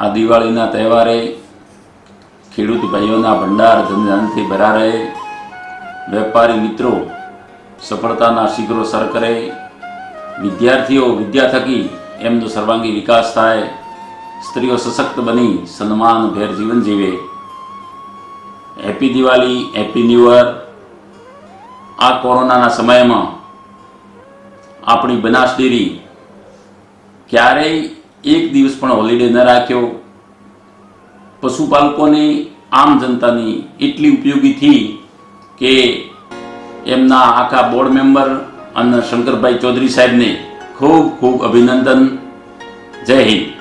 આ દિવાળીના તહેવારે ખેડૂત ભાઈઓના ભંડાર ધનધાનથી ભરા રહે, વેપારી મિત્રો સફળતાના શિખરો સર કરે, વિદ્યાર્થીઓ વિદ્યા થકી એમનો સર્વાંગી વિકાસ થાય, સ્ત્રીઓ સશક્ત બની સન્માનભેર જીવન જીવે. Happy Diwali, happy new year. આ કોરોનાના સમયમાં આપણી બનાસ ડેરી ક્યારેય એક દિવસ પણ હોલિડે ન રાખ્યો. પશુપાલકોની આમ જનતાની એટલી ઉપયોગી થઈ કે એમના આખા બોર્ડ મેમ્બર અને શંકરભાઈ ચૌધરી સાહેબને ખૂબ ખૂબ અભિનંદન. જય હિન્દ.